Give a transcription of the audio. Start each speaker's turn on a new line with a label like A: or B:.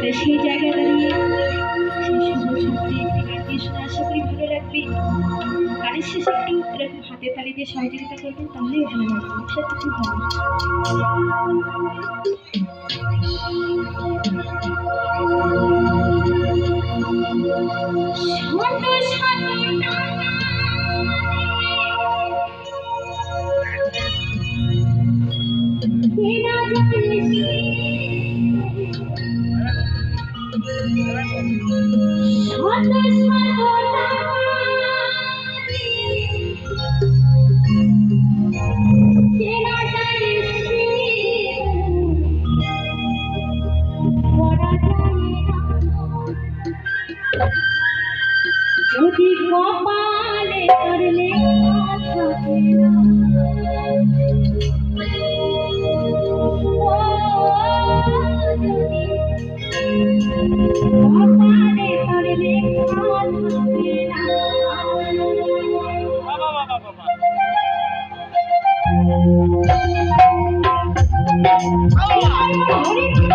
A: তাই সেই জায়গায় দাঁড়িয়ে সেই সুন্দর শাস্তি একটি গান দিয়ে শোনা আশা করি ভালো লাগবে। গানের শেষে একটু এরকম হাতে তালি দিয়ে সহযোগিতা করবেন, তাহলেই ভালো লাগবে। সত্যি খুব ভালো। যদি কপালে তোর লেখা থাকে না, ও যদি কপালে তোর লেখা থাকে না, হরি